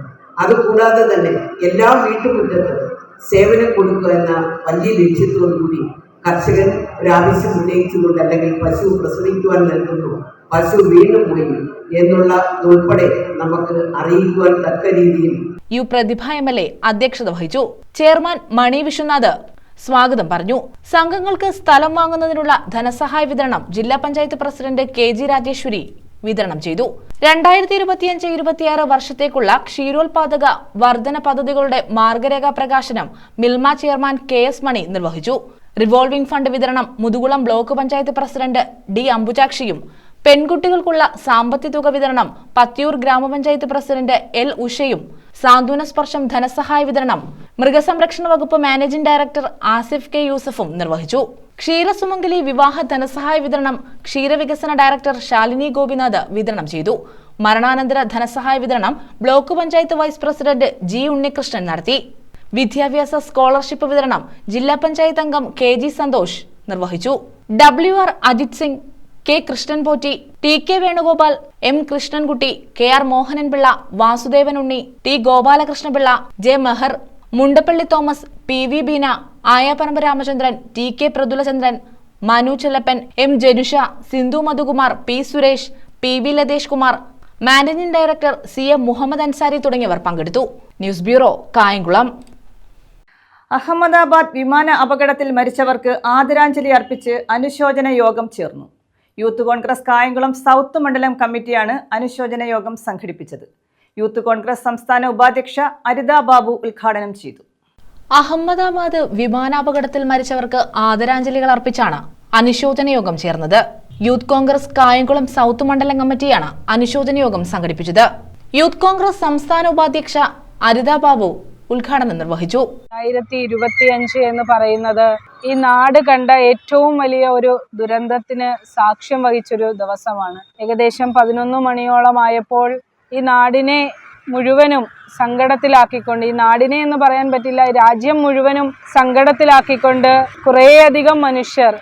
അതുകൂടാതെ തന്നെ എല്ലാ വീട്ടുമുറ്റത്തും സേവനം കൊടുക്കുക എന്ന വലിയ ലക്ഷ്യത്തോടുകൂടി കർഷകൻ ഒരാവശ്യം ഉന്നയിച്ചുകൊണ്ട്, അല്ലെങ്കിൽ പശു പ്രസവിക്കുവാൻ നൽകുന്നു, പശു വീണ്ടും പോയി എന്നുള്ള ഉൾപ്പെടെ നമുക്ക് അറിയിക്കുവാൻ തക്ക രീതിയിൽ യു പ്രതിഭ MLA അധ്യക്ഷത വഹിച്ചു. ചെയർമാൻ മണി വിശ്വനാഥ് സ്വാഗതം പറഞ്ഞു. സംഘങ്ങൾക്ക് സ്ഥലം വാങ്ങുന്നതിനുള്ള ധനസഹായ വിതരണം ജില്ലാ പഞ്ചായത്ത് പ്രസിഡന്റ് KG രാജേശ്വരി വിതരണം ചെയ്തു. 2025-26 വർഷത്തേക്കുള്ള ക്ഷീരോത്പാദക വർധന പദ്ധതികളുടെ മാർഗരേഖാ പ്രകാശനം മിൽമ ചെയർമാൻ KS മണി നിർവഹിച്ചു. റിവോൾവിംഗ് ഫണ്ട് വിതരണം Muthukulam block panchayat president D അംബുജാക്ഷിയും, പെൺകുട്ടികൾക്കുള്ള സാമ്പത്തിക തുക വിതരണം പത്തിയൂർ ഗ്രാമപഞ്ചായത്ത് പ്രസിഡന്റ് L ഉഷയും, സാന്ത്വന സ്പർശം ധനസഹായ വിതരണം മൃഗസംരക്ഷണ വകുപ്പ് മാനേജിംഗ് ഡയറക്ടർ ആസിഫ് K യൂസഫും നിർവഹിച്ചു. ക്ഷീരസുമംഗലി വിവാഹ ധനസഹായ വിതരണം ക്ഷീരവികസന ഡയറക്ടർ ശാലിനി ഗോപിനാഥ് വിതരണം ചെയ്തു. മരണാനന്തര ധനസഹായ വിതരണം block panchayat vice president G Unnikrishnan നടത്തി. വിദ്യാഭ്യാസ സ്കോളർഷിപ്പ് വിതരണം ജില്ലാ പഞ്ചായത്ത് അംഗം KG സന്തോഷ് നിർവഹിച്ചു. WR Ajith Singh, K Krishnan Potti, TK Venugopal, M Krishnankutty, KR Mohananpillai, Vasudevan Unni, T Gopalakrishnapillai, J Meher, Mundappally Thomas, PV Beena, Ayaparambu Ramachandran, TK Prathulachandran, Manu Chellappan, M Janusha, Sindhu Madhukumar, P Suresh, PV Lathesh Kumar, managing director CM Muhammad Ansari തുടങ്ങിയവർ പങ്കെടുത്തു. News bureau, Kayamkulam. അഹമ്മദാബാദ് വിമാന അപകടത്തിൽ മരിച്ചവർക്ക് ആദരാഞ്ജലി അർപ്പിച്ച് അനുശോചന യോഗം ചേർന്നു. യൂത്ത് കോൺഗ്രസ് കായംകുളം സൗത്ത് മണ്ഡലം കമ്മിറ്റിയാണ് അനുശോചന യോഗം സംഘടിപ്പിച്ചത്. യൂത്ത് കോൺഗ്രസ് സംസ്ഥാന ഉപാധ്യക്ഷ അരിത ബാബു ഉദ്ഘാടനം ചെയ്തു. അഹമ്മദാബാദ് വിമാനാപകടത്തിൽ മരിച്ചവർക്ക് ആദരാഞ്ജലികൾ അർപ്പിച്ചാണ് അനുശോചന യോഗം ചേർന്നത്. യൂത്ത് കോൺഗ്രസ് കായംകുളം സൗത്ത് മണ്ഡലം കമ്മിറ്റിയാണ് അനുശോചന യോഗം സംഘടിപ്പിച്ചത്. യൂത്ത് കോൺഗ്രസ് സംസ്ഥാന ഉപാധ്യക്ഷ അരിത ബാബു ഉദ്ഘാടനം നിർവഹിച്ചു. 2025 എന്ന് പറയുന്നത് ഈ നാട് കണ്ട ഏറ്റവും വലിയ ഒരു ദുരന്തത്തിന് സാക്ഷ്യം വഹിച്ചൊരു ദിവസമാണ്. ഏകദേശം 11 മണിയോളമായപ്പോൾ ഈ നാടിനെ മുഴുവനും സങ്കടത്തിലാക്കിക്കൊണ്ട്, ഈ നാടിനെ എന്ന് പറയാൻ പറ്റില്ല, രാജ്യം മുഴുവനും സങ്കടത്തിലാക്കിക്കൊണ്ട് കുറേയധികം മനുഷ്യർ,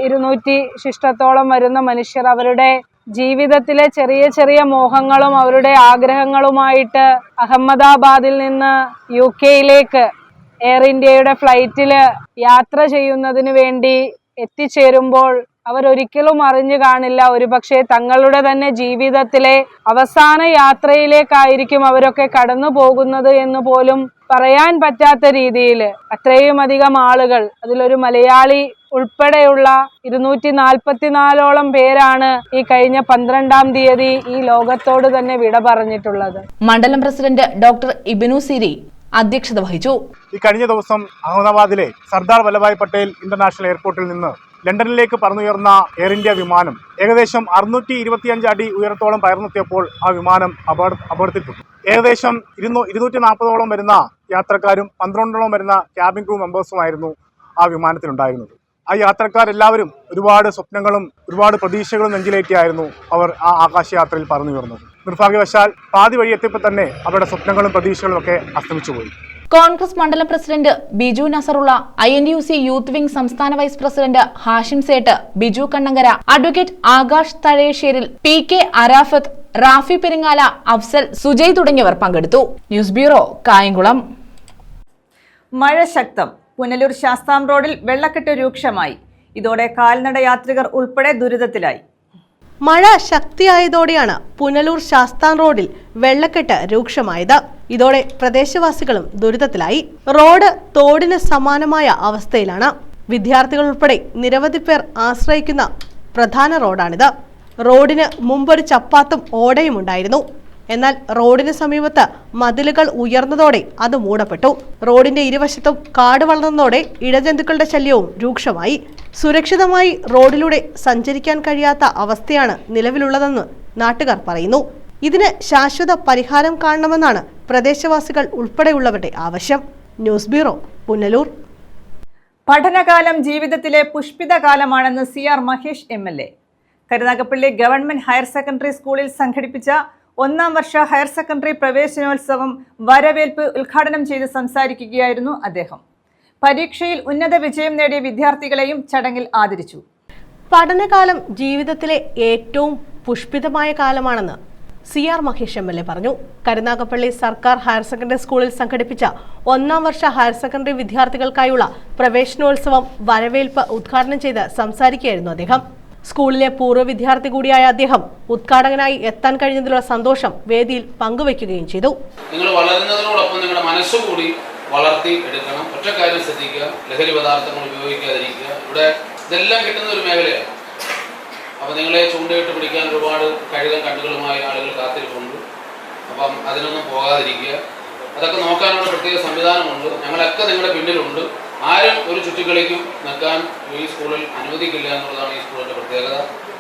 200 ശിഷ്ടത്തോളം വരുന്ന മനുഷ്യർ അവരുടെ ജീവിതത്തിലെ ചെറിയ ചെറിയ മോഹങ്ങളും അവരുടെ ആഗ്രഹങ്ങളുമായിട്ട് അഹമ്മദാബാദിൽ നിന്ന് UK എയർ ഇന്ത്യയുടെ ഫ്ലൈറ്റിൽ യാത്ര ചെയ്യുന്നതിന് വേണ്ടി എത്തിച്ചേരുമ്പോൾ അവരൊരിക്കലും അറിഞ്ഞു കാണില്ല, ഒരുപക്ഷെ തങ്ങളുടെ തന്നെ ജീവിതത്തിലെ അവസാന യാത്രയിലേക്കായിരിക്കും അവരൊക്കെ കടന്നു പോകുന്നത് എന്ന് പോലും പറയാൻ പറ്റാത്ത രീതിയിൽ അത്രയും അധികം ആളുകൾ, അതിലൊരു മലയാളി ഉൾപ്പെടെയുള്ള 244ഓളം പേരാണ് ഈ കഴിഞ്ഞ 12-ാം തീയതി ഈ ലോകത്തോട് തന്നെ വിട പറഞ്ഞിട്ടുള്ളത്. മണ്ഡലം പ്രസിഡന്റ് ഡോക്ടർ ഇബിനു സിരി അധ്യക്ഷത വഹിച്ചു. ഈ കഴിഞ്ഞ ദിവസം അഹമ്മദാബാദിലെ സർദാർ വല്ലഭായ് പട്ടേൽ ഇന്റർനാഷണൽ എയർപോർട്ടിൽ നിന്ന് ലണ്ടനിലേക്ക് പറന്നുയർന്ന എയർ ഇന്ത്യ വിമാനം ഏകദേശം 625 അടി ഉയരത്തോളം പയർന്നെത്തിയപ്പോൾ ആ വിമാനം അപകടത്തിൽപ്പെട്ടു. ഏകദേശം 240ഓളം വരുന്ന യാത്രക്കാരും 12ഓളം വരുന്ന ക്യാബിൻ ക്രൂ മെമ്പേഴ്സുമായിരുന്നു ആ വിമാനത്തിലുണ്ടായിരുന്നത്. ആ യാത്രക്കാരെല്ലാവരും ഒരുപാട് സ്വപ്നങ്ങളും ഒരുപാട് പ്രതീക്ഷകളും നെഞ്ചിലേറ്റിയായിരുന്നു അവർ ആ ആകാശയാത്രയിൽ പറന്നുയർന്നത്. നിർഭാഗ്യവശാൽ പാതി വഴി എത്തിയപ്പോൾ തന്നെ അവരുടെ സ്വപ്നങ്ങളും പ്രതീക്ഷകളും ഒക്കെ അസ്തമിച്ചുപോയി. കോൺഗ്രസ് മണ്ഡലം president Biju Nasarulla, INTUC youth wing സംസ്ഥാന vice president Hashim Sait, Biju Kannankara, advocate Akash Thazhayasseril, PK Arafath, Rafi Peringala, Afsal, Sujay തുടങ്ങിയവർ പങ്കെടുത്തു. News bureau, Kayamkulam. മഴ ശക്തം. പുനലൂർ ശാസ്താം റോഡിൽ വെള്ളക്കെട്ട് രൂക്ഷമായി. ഇതോടെ കാൽനട യാത്രികർ ഉൾപ്പെടെ ദുരിതത്തിലായി. മഴ ശക്തിയായതോടെയാണ് പുനലൂർ ശാസ്താം റോഡിൽ വെള്ളക്കെട്ട് രൂക്ഷമായത്. ഇതോടെ പ്രദേശവാസികളും ദുരിതത്തിലായി. റോഡ് തോടിന് സമാനമായ അവസ്ഥയിലാണ്. വിദ്യാർത്ഥികൾ ഉൾപ്പെടെ നിരവധി പേർ ആശ്രയിക്കുന്ന പ്രധാന റോഡാണിത്. റോഡിന് മുമ്പൊരു ചപ്പാത്തും ഓടയും ഉണ്ടായിരുന്നു. എന്നാൽ റോഡിന് സമീപത്ത് മതിലുകൾ ഉയർന്നതോടെ അത് മൂടപ്പെട്ടു. റോഡിന്റെ ഇരുവശത്തും കാട് വളർന്നതോടെ ഇഴജന്തുക്കളുടെ ശല്യവും രൂക്ഷമായി. സുരക്ഷിതമായി റോഡിലൂടെ സഞ്ചരിക്കാൻ കഴിയാത്ത അവസ്ഥയാണ് നിലവിലുള്ളതെന്ന് നാട്ടുകാർ പറയുന്നു. ഇതിന് ശാശ്വത പരിഹാരം കാണണമെന്നാണ് പ്രദേശവാസികൾ ഉൾപ്പെടെയുള്ളവരുടെ ആവശ്യം. News bureau, Punalur. പഠനകാലം ജീവിതത്തിലെ Pushpita കാലമാണെന്ന് CR Mahesh MLA. Karunagappally government higher secondary സ്കൂളിൽ സംഘടിപ്പിച്ച 1ാം വർഷ ഹയർ സെക്കൻഡറി പ്രവേശനോത്സവം വരവേൽപ്പ് ഉദ്ഘാടനം ചെയ്ത് സംസാരിക്കുകയായിരുന്നു അദ്ദേഹം. പരീക്ഷയിൽ ഉന്നത വിജയം നേടിയ വിദ്യാർത്ഥികളെയും ചടങ്ങിൽ ആദരിച്ചു. പഠനകാലം ജീവിതത്തിലെ ഏറ്റവും പുഷ്പിതമായ കാലമാണെന്ന് CR മഹേഷ് MLA പറഞ്ഞു. കരുനാഗപ്പള്ളി സർക്കാർ ഹയർ സെക്കൻഡറി സ്കൂളിൽ സംഘടിപ്പിച്ച 1ാം വർഷ ഹയർ സെക്കൻഡറി വിദ്യാർത്ഥികൾക്കായുള്ള പ്രവേശനോത്സവം വരവേൽപ്പ് ഉദ്ഘാടനം ചെയ്ത് സംസാരിക്കുകയായിരുന്നു അദ്ദേഹം. സ്കൂളിലെ പൂർവ്വ വിദ്യാർത്ഥി കൂടിയായ അദ്ദേഹം ഉദ്ഘാടകനായി എത്താൻ കഴിഞ്ഞതിലുള്ള സന്തോഷം വേദിയിൽ പങ്കുവയ്ക്കുകയും ചെയ്തു. നിങ്ങൾ വളരുന്നതിനോടൊപ്പം നിങ്ങളുടെ മനസ്സുകൂടി വളർത്തി എടുക്കണം. ഒറ്റ കാര്യം ശ്രദ്ധിക്കുക, ലഹരി പദാർത്ഥങ്ങൾ ഉപയോഗിക്കാതിരിക്കുക. ഇവിടെ ഇതെല്ലാം കിട്ടുന്ന ഒരു മേഖലയാണ്. അപ്പോൾ നിങ്ങളെ ചൂണ്ടയിട്ട് പിടിക്കാൻ ഒരുപാട് കണ്ണുകളുമായി ആളുകൾ കാത്തിരിപ്പുണ്ട്. അപ്പം അതിനൊന്നും പോകാതിരിക്കുക. അതൊക്കെ നോക്കാനുള്ള പ്രത്യേക സംവിധാനമുണ്ട്. ഞങ്ങളൊക്കെ നിങ്ങളുടെ പിന്നിലുണ്ട്. ആരും ഒരു ചുറ്റിക്കളിക്കും നിൽക്കാൻ ഈ സ്കൂളിൽ അനുവദിക്കില്ല എന്നുള്ളതാണ് ഈ സ്കൂളിൻ്റെ പ്രത്യേകത.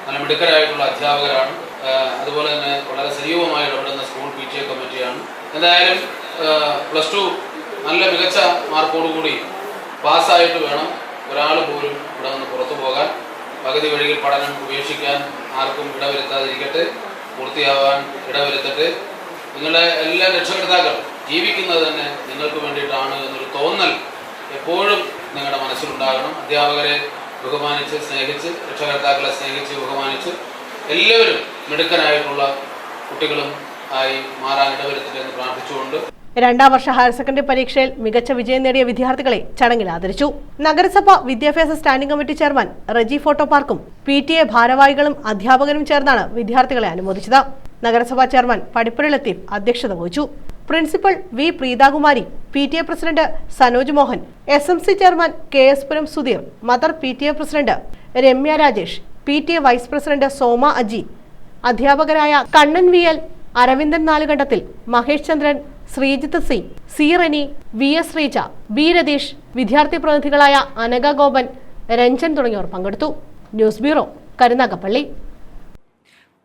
നല്ല മിടുക്കരായിട്ടുള്ള അധ്യാപകരാണ്. അതുപോലെ തന്നെ വളരെ സജീവമായി ഇടപെടുന്ന സ്കൂൾ PTA കമ്മിറ്റിയാണ്. എന്തായാലും +2 നല്ല മികച്ച മാർക്കോടുകൂടി പാസ്സായിട്ട് വേണം ഒരാൾ പോലും ഇവിടെ നിന്ന് പുറത്തു പോകാൻ. പകുതി വഴിയിൽ പഠനം ഉപേക്ഷിക്കാൻ ആർക്കും ഇടവരുത്താതിരിക്കട്ടെ, പൂർത്തിയാവാൻ ഇടവരുത്തട്ടെ. നിങ്ങളുടെ എല്ലാ രക്ഷകർത്താക്കളും ജീവിക്കുന്നത് തന്നെ നിങ്ങൾക്ക് വേണ്ടിയിട്ടാണ് എന്നൊരു തോന്നൽ എപ്പോഴും നിങ്ങളുടെ മനസ്സിലുണ്ടാകണം. അധ്യാപകരെ ബഹുമാനിച്ച് സ്നേഹിച്ച്, രക്ഷകർത്താക്കളെ സ്നേഹിച്ച് ബഹുമാനിച്ച് എല്ലാവരും മിടുക്കനായിട്ടുള്ള കുട്ടികളും ആയി മാറാൻ ഇടവരുത്തട്ടെ എന്ന് പ്രാർത്ഥിച്ചുകൊണ്ട് 2ാം വർഷ ഹയർ സെക്കൻഡറി പരീക്ഷയിൽ മികച്ച വിജയം നേടിയ വിദ്യാർത്ഥികളെ ചടങ്ങിൽ ആദരിച്ചു. നഗരസഭ വിദ്യാഭ്യാസ standing committee chairman Reji photo പാർക്കും PTA ഭാരവാഹികളും അധ്യാപകരും ചേർന്നാണ് വിദ്യാർത്ഥികളെ അനുമോദിച്ചത്. നഗരസഭാ ചെയർമാൻ പടിപ്പുര ലത്തീഫ് അധ്യക്ഷത വഹിച്ചു. Principal V Preethakumari, PTA president Sanoj Mohan, SMC chairman KS Puram Sudheer, mother PTA president Ramya Rajesh, PTA vice president Soma Aji, അധ്യാപകരായ കണ്ണൻ VL, അരവിന്ദൻ നാലുകണ്ടത്തിൽ, മഹേഷ് ചന്ദ്രൻ, Sreejith C, Reni, VS Sreeja, B Ratheesh, വിദ്യാർത്ഥി പ്രതിനിധികളായ അനഘ ഗോപൻ, രഞ്ജൻ തുടങ്ങിയവർ പങ്കെടുത്തു. News bureau, Karunagappally.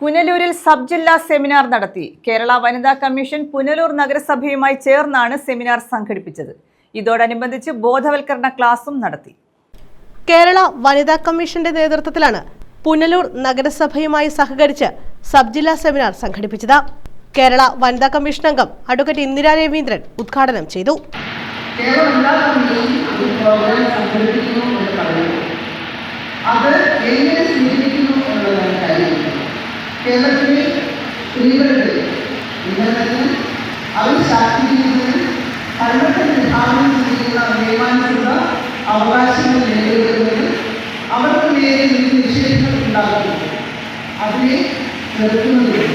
പുനലൂരിൽ സബ് ജില്ലാ സെമിനാർ നടത്തി. കേരള വനിതാ കമ്മീഷൻ പുനലൂർ നഗരസഭയുമായി ചേർന്നാണ് സെമിനാർ സംഘടിപ്പിച്ചത്. ഇതോടനുബന്ധിച്ച് ബോധവൽക്കരണ ക്ലാസും നടത്തി. കേരള വനിതാ കമ്മീഷന്റെ നേതൃത്വത്തിലാണ് പുനലൂർ നഗരസഭയുമായി സഹകരിച്ച് സബ് ജില്ലാ സെമിനാർ സംഘടിപ്പിച്ചത്. കേരള വനിതാ കമ്മീഷൻ അംഗം അഡ്വക്കേറ്റ് ഇന്ദിര രവീന്ദ്രൻ ഉദ്ഘാടനം ചെയ്തു. കേരളത്തിലെ സ്ത്രീകളുടെ ഉന്നതത്തിന് അവർ ശാക്തീകരിക്കുന്നതിന് ഭരണത്തിൽ വിഭാവനം ചെയ്യുന്ന നിയമാനുസൃത അവകാശങ്ങൾ നേടിയെടുക്കുന്നതിന് അവർക്ക് നേരെ നിഷേധങ്ങൾ ഉണ്ടാകുന്നു. അതിനെ ചെറുക്കുന്നതിന്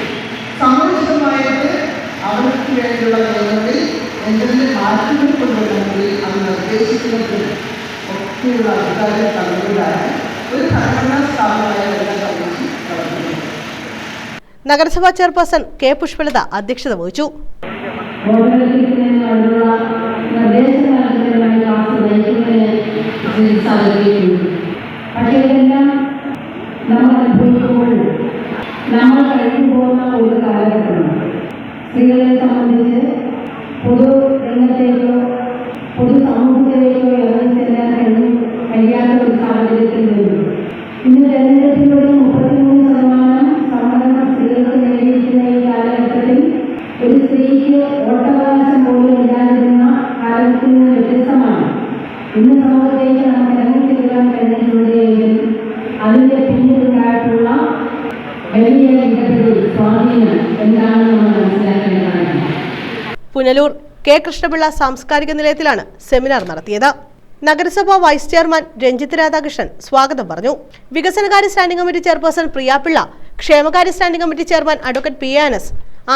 സമുചിതമായിട്ട് അവർക്ക് വേണ്ടിയുള്ള നിയമങ്ങളിൽ എന്തെങ്കിലും മാറ്റങ്ങൾ കൊണ്ടുവരണമെങ്കിൽ അത് നിർദ്ദേശിക്കുന്നതിന് ഒക്കെയുള്ള അധികാരം തന്നതിലാണ് ഒരു ഭരണഘടനാ സ്ഥാപനമായ വനിതാ കമ്മീഷൻ പ്രവർത്തിക്കുന്നത്. നഗരസഭാ ചെയർപേഴ്സൺ K പുഷ്പലത അധ്യക്ഷത വഹിച്ചു. നമ്മൾ കഴിഞ്ഞു പോകുന്ന ഒരു കാലഘട്ടമാണ്. സ്ത്രീകളെ സംബന്ധിച്ച് പൊതു രംഗത്തേക്കോ പൊതു സമൂഹത്തിലേക്കോ ഇറങ്ങി ചെല്ലാൻ കഴിയാത്ത ഒരു സാഹചര്യത്തിൽ നിന്നു ഇന്ന് തെരഞ്ഞെടുപ്പിലൂടെ 33% സമ്മതം സ്ത്രീകൾക്ക് നേടിയിരിക്കുന്ന ഈ കാലഘട്ടത്തിൽ ഒരു സ്ത്രീക്ക് വോട്ടവകാശം പോലും ഇല്ലാതിരുന്ന കാലത്തിൽ നിന്ന് വ്യത്യസ്തമാണ് ഇന്ന് സമൂഹത്തേക്ക് നമുക്ക് ഇറങ്ങി ചെല്ലാൻ കഴിഞ്ഞിട്ടുണ്ട് എങ്കിൽ അതിൻ്റെ പിന്നിലുണ്ടായിട്ടുള്ള വലിയ സ്വാധീനം എന്താണെന്ന് നമ്മൾ മനസ്സിലാക്കേണ്ടതാണ്. പുനലൂർ K കൃഷ്ണപിള്ള സാംസ്കാരിക നിലയത്തിലാണ് സെമിനാർ നടത്തിയത്. നഗരസഭാ വൈസ് ചെയർമാൻ രഞ്ജിത്ത് രാധാകൃഷ്ണൻ സ്വാഗതം പറഞ്ഞു. വികസനകാര്യ സ്റ്റാൻഡിംഗ് കമ്മിറ്റി ചെയർപേഴ്സൺ പ്രിയാപിള്ള, ക്ഷേമകാര്യ standing committee chairman advocate P. Anas,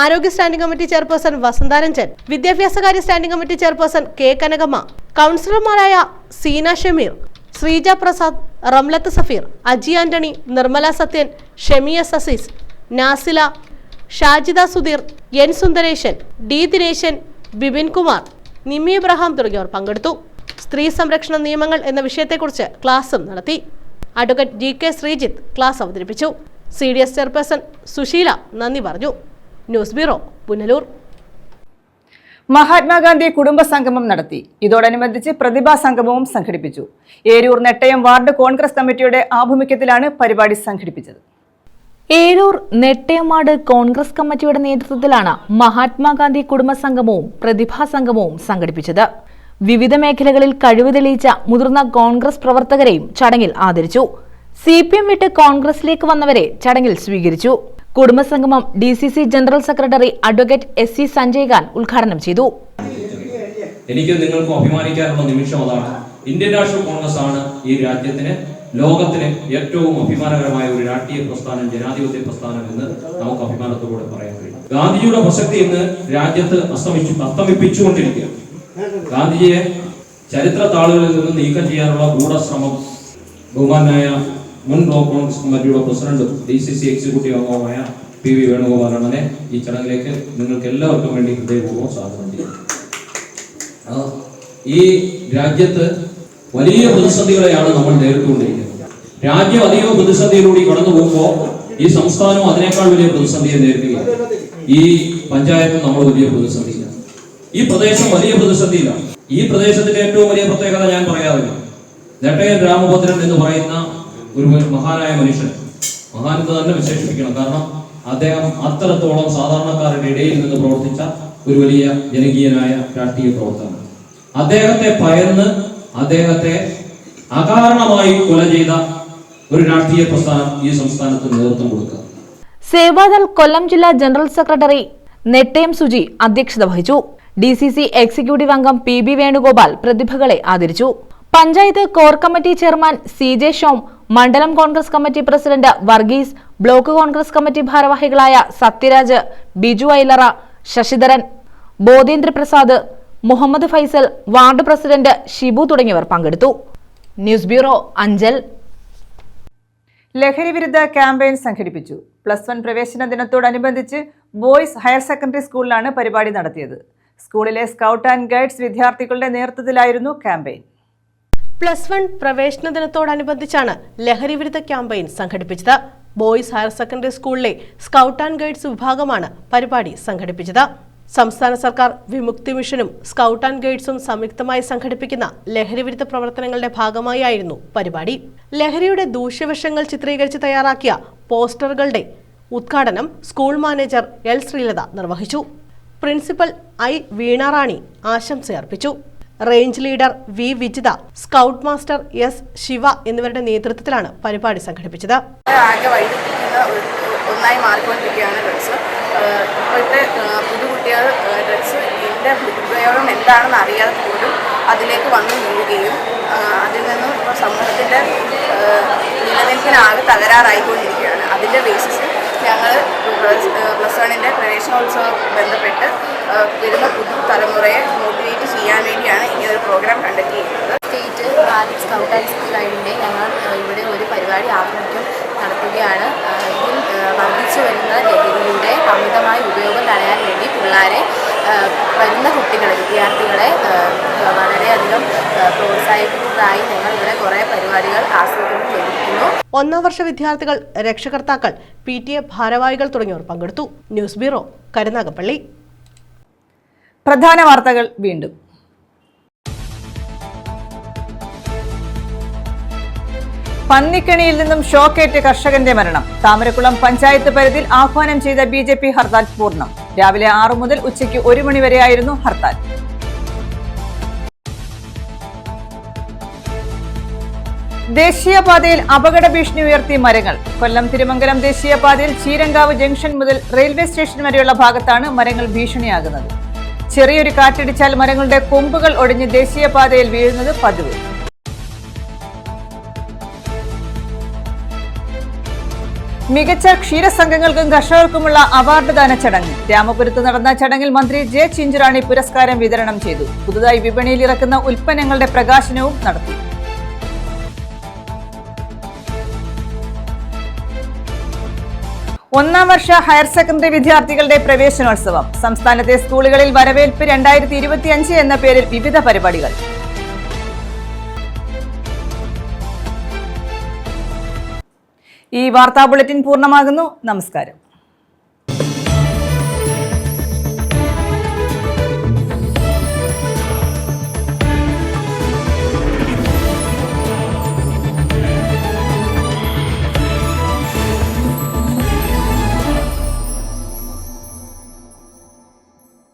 ആരോഗ്യ സ്റ്റാൻഡിംഗ് കമ്മിറ്റി ചെയർപേഴ്സൺ വസന്താരഞ്ജൻ, വിദ്യാഭ്യാസകാര്യ standing committee chairperson K. Kanakamma, കൗൺസിലർമാരായ സീന ഷമീർ, ശ്രീജ പ്രസാദ്, റംലത്ത് സഫീർ, അജി ആന്റണി, നിർമ്മല സത്യൻ, ഷെമിയ സസീസ്, നാസില, ഷാജിദ സുധീർ, N. സുന്ദരേശൻ, D. ദിനേശൻ, ബിപിൻ കുമാർ, നിമി ഇബ്രഹാം തുടങ്ങിയവർ പങ്കെടുത്തു. സ്ത്രീ സംരക്ഷണ നിയമങ്ങൾ എന്ന വിഷയത്തെക്കുറിച്ച് ക്ലാസും നടത്തി. അഡ്വക്കേറ്റ് GK ശ്രീജിത്ത് ക്ലാസ് അവതരിപ്പിച്ചു. CDS ചെയർപേഴ്സൺ സുശീല നന്ദി പറഞ്ഞു. News bureau, Punalur. മഹാത്മാഗാന്ധി കുടുംബ സംഗമം നടത്തി. ഇതോടനുബന്ധിച്ച് പ്രതിഭാ സംഗമവും സംഘടിപ്പിച്ചു. ഏരൂർ നെട്ടയം വാർഡ് കോൺഗ്രസ് കമ്മിറ്റിയുടെ ആഭിമുഖ്യത്തിലാണ് പരിപാടി സംഘടിപ്പിച്ചത്. ഏരൂർ നെട്ടയം വാർഡ് കോൺഗ്രസ് കമ്മിറ്റിയുടെ നേതൃത്വത്തിലാണ് മഹാത്മാഗാന്ധി കുടുംബ സംഗമവും പ്രതിഭാ സംഗമവും സംഘടിപ്പിച്ചത്. വിവിധ മേഖലകളിൽ കഴിവ് തെളിയിച്ച മുതിർന്ന കോൺഗ്രസ് പ്രവർത്തകരെയും ചടങ്ങിൽ ആദരിച്ചു. CPM വിട്ട് കോൺഗ്രസിലേക്ക് വന്നവരെ ചടങ്ങിൽ സ്വീകരിച്ചു. കുടുംബസംഗമം DCC general secretary advocate SC Sanjay Khan ഉദ്ഘാടനം ചെയ്തു. എനിക്ക് നിങ്ങൾക്ക് അഭിമാനിക്കാനുള്ള നിമിഷം അതാണ്. ഇന്ത്യൻ നാഷണൽ കോൺഗ്രസ് ആണ് ഈ രാജ്യത്തിന് ലോകത്തിലെ ഏറ്റവും അഭിമാനകരമായ ഒരു രാഷ്ട്രീയ പ്രസ്ഥാനം, ജനാധിപത്യ പ്രസ്ഥാനം എന്ന് നമുക്ക് അഭിമാനത്തോടെ പറയാൻ കഴിയും. ഗാന്ധിജിയുടെ പ്രസക്തി ഇന്ന് രാജ്യത്ത് അസ്തമിപ്പിച്ചുകൊണ്ടിരിക്കുകയാണ്. ഗാന്ധിജിയെ ചരിത്ര താളുകളിൽ നിന്ന് നീക്കം ചെയ്യാനുള്ള ഗൂഢശ്രമം ബഹുമാനായ മുൻ ബ്ലോക്ക് കോൺഗ്രസ് കമ്മിറ്റിയുടെ പ്രസിഡന്റും DCC എക്സിക്യൂട്ടീവ് അംഗവുമായ PV വേണുഗോപാലനെ ഈ ചടങ്ങിലേക്ക് നിങ്ങൾക്ക് എല്ലാവർക്കും വേണ്ടി ഹൃദയപൂർവ്വം സ്വാഗതം ചെയ്യുന്നു. ഈ രാജ്യത്ത് വലിയ പ്രതിസന്ധികളെയാണ് നമ്മൾ നേരിട്ടുകൊണ്ടിരിക്കുന്നത്. രാജ്യം അധിക പ്രതിസന്ധിയിലൂടെ കടന്നു പോകുമ്പോൾ ഈ സംസ്ഥാനവും അതിനേക്കാൾ വലിയ പ്രതിസന്ധിയെ നേരിടുകയാണ്. ഈ പഞ്ചായത്ത് നമ്മൾ വലിയ പ്രതിസന്ധിയിലാണ്. ഈ പ്രദേശം വലിയ പ്രതിസന്ധിയിലാണ്. ഈ പ്രദേശത്തിന്റെ ഏറ്റവും വലിയ പ്രത്യേകത ഞാൻ പറയാറില്ല. നെട്ടയം രാമഭദ്രൻ എന്ന് പറയുന്ന ഒരു മഹാനായ മനുഷ്യൻ, മഹാനെന്ന് തന്നെ വിശേഷിപ്പിക്കണം. കാരണം അദ്ദേഹം അത്രത്തോളം സാധാരണക്കാരുടെ ഇടയിൽ നിന്ന് പ്രവർത്തിച്ച ഒരു വലിയ ജനകീയനായ രാഷ്ട്രീയ പ്രവർത്തകനാണ്. അദ്ദേഹത്തെ ഭയന്ന് അദ്ദേഹത്തെ അകാരണമായി കൊല ചെയ്ത ഒരു രാഷ്ട്രീയ പ്രസ്ഥാനം ഈ സംസ്ഥാനത്ത് നേതൃത്വം കൊടുക്കുക. സേവാദൾ കൊല്ലം ജില്ലാ ജനറൽ സെക്രട്ടറി നെട്ടയം സുജി അധ്യക്ഷത വഹിച്ചു. DCC എക്സിക്യൂട്ടീവ് അംഗം PB വേണുഗോപാൽ പ്രതിഭകളെ ആദരിച്ചു. Panchayat core committee chairman CJ ഷോം, മണ്ഡലം Congress committee president Varghese, block Congress committee ഭാരവാഹികളായ സത്യരാജ്, ബിജു ഐലറ, ശശിധരൻ, ബോധേന്ദ്ര പ്രസാദ്, മുഹമ്മദ് ഫൈസൽ, വാർഡ് പ്രസിഡന്റ് ഷിബു തുടങ്ങിയവർ പങ്കെടുത്തു. News bureau, Anchal. ലഹരി വിരുദ്ധ ക്യാമ്പയിൻ സംഘടിപ്പിച്ചു. +1 പ്രവേശന ദിനത്തോടനുബന്ധിച്ച് ബോയ്സ് ഹയർ സെക്കൻഡറി സ്കൂളിലാണ് പരിപാടി നടത്തിയത്. സ്കൂളിലെ സ്കൗട്ട് ആൻഡ് ഗൈഡ്സ് വിദ്യാർത്ഥികളുടെ നേതൃത്വത്തിലായിരുന്നു ക്യാമ്പയിൻ. +1 പ്രവേശന ദിനത്തോടനുബന്ധിച്ചാണ് ലഹരി വിരുദ്ധ ക്യാമ്പയിൻ സംഘടിപ്പിച്ചത്. ബോയ്സ് ഹയർ സെക്കൻഡറി സ്കൂളിലെ സ്കൗട്ട് ആൻഡ് ഗൈഡ്സ് വിഭാഗമാണ് പരിപാടി സംഘടിപ്പിച്ചത്. സംസ്ഥാന സർക്കാർ വിമുക്തി മിഷനും സ്കൗട്ട് ആൻഡ് ഗൈഡ്സും സംയുക്തമായി സംഘടിപ്പിക്കുന്ന ലഹരി വിരുദ്ധ പ്രവർത്തനങ്ങളുടെ ഭാഗമായായിരുന്നു പരിപാടി. ലഹരിയുടെ ദൂഷ്യവശങ്ങൾ ചിത്രീകരിച്ച് തയ്യാറാക്കിയ പോസ്റ്ററുകളുടെ ഉദ്ഘാടനം സ്കൂൾ മാനേജർ L ശ്രീലത നിർവഹിച്ചു. പ്രിൻസിപ്പൽ I വീണാറാണി ആശംസയർപ്പിച്ചു. Range leader V Vijitha, scout master S Siva എന്നിവരുടെ നേതൃത്വത്തിലാണ് പരിപാടി സംഘടിപ്പിച്ചത്. ആകെ വൈദ്യുതിക്കുന്ന ഒന്നായി മാറിക്കൊണ്ടിരിക്കുകയാണ് ഡ്രഗ്സ്. ഇപ്പോഴത്തെ പുതുകുട്ടികൾ ഡ്രഗ്സിൻ്റെ ഉപയോഗം എന്താണെന്ന് അറിയാതെ പോലും അതിലേക്ക് വന്നു വീഴുകയും അതിൽ നിന്നും ഇപ്പോൾ സമൂഹത്തിൻ്റെ നിലനിൽപ്പിനാകെ തകരാറായിക്കൊണ്ടിരിക്കുകയാണ്. അതിൻ്റെ ബേസിസിൽ ഞങ്ങൾ +1 പ്രവേശനോത്സവം ബന്ധപ്പെട്ട് വരുന്ന പുതുതലമുറയെ മോട്ടിവേറ്റ് ചെയ്യാൻ വേണ്ടിയാണ് ഇങ്ങനൊരു പ്രോഗ്രാം കണ്ടക്ട് ചെയ്യുന്നത്. സ്റ്റേറ്റ് ബാലിക് സ്കൗട്ട് ആൻഡ് ഗൈഡിൻ്റെ ഞങ്ങൾ ഇവിടെ ഒരു പരിപാടി ആഭിമുഖ്യം നടത്തുകയാണ്. ഇതിൽ വർദ്ധിച്ചു വരുന്ന ലഹരിയുടെ അമിതമായ ഉപയോഗം തടയാൻ വേണ്ടി പിള്ളേരെ, വരുന്ന കുട്ടികളെ, വിദ്യാർത്ഥികളെ വളരെയധികം പ്രോത്സാഹിപ്പിക്കുന്നതായി ഞങ്ങൾ ഇവിടെ കുറേ പരിപാടികൾ ആസൂത്രണം ചെയ്തിരിക്കുന്നു. 1ാം വർഷ വിദ്യാർത്ഥികൾ, രക്ഷകർത്താക്കൾ, PTA ഭാരവാഹികൾ തുടങ്ങിയവർ പങ്കെടുത്തു. News bureau, Karunagappally. പ്രധാന വാർത്തകൾ വീണ്ടും. പന്നിക്കണിയിൽ നിന്നും ഷോക്കേറ്റ് കർഷകന്റെ മരണം. താമരക്കുളം പഞ്ചായത്ത് പരിധിയിൽ ആഹ്വാനം ചെയ്ത BJP ഹർത്താൽ പൂർണ്ണം. രാവിലെ 6 മുതൽ ഉച്ചയ്ക്ക് 1 മണി വരെയായിരുന്നു ഹർത്താൽ. ദേശീയപാതയിൽ അപകട ഭീഷണി ഉയർത്തി മരങ്ങൾ. കൊല്ലം തിരുമംഗലം ദേശീയപാതയിൽ ചീരങ്കാവ് ജംഗ്ഷൻ മുതൽ റെയിൽവേ സ്റ്റേഷൻ വരെയുള്ള ഭാഗത്താണ് മരങ്ങൾ ഭീഷണിയാകുന്നത്. ചെറിയൊരു കാറ്റിടിച്ചാൽ മരങ്ങളുടെ കൊമ്പുകൾ ഒടിഞ്ഞ് ദേശീയപാതയിൽ വീഴുന്നത് പതിവ്. മികച്ച ക്ഷീരസംഘങ്ങൾക്കും കർഷകർക്കുമുള്ള അവാർഡ് ദാന ചടങ്ങ്. രാമപുരത്ത് നടന്ന ചടങ്ങിൽ മന്ത്രി J ചിഞ്ചുറാണി പുരസ്കാരം വിതരണം ചെയ്തു. പുതുതായി വിപണിയിൽ ഇറക്കുന്ന ഉൽപ്പന്നങ്ങളുടെ പ്രകാശനവും നടത്തി. ഒന്നാം വർഷ ഹയർ സെക്കൻഡറി വിദ്യാർത്ഥികളുടെ പ്രവേശനോത്സവം. സംസ്ഥാനത്തെ സ്കൂളുകളിൽ വരവേൽപ്പ് 2025 എന്ന പേരിൽ വിവിധ പരിപാടികൾ. ഈ വാർത്താ ബുള്ളറ്റിൻ പൂർണ്ണമാകുന്നു. നമസ്കാരം.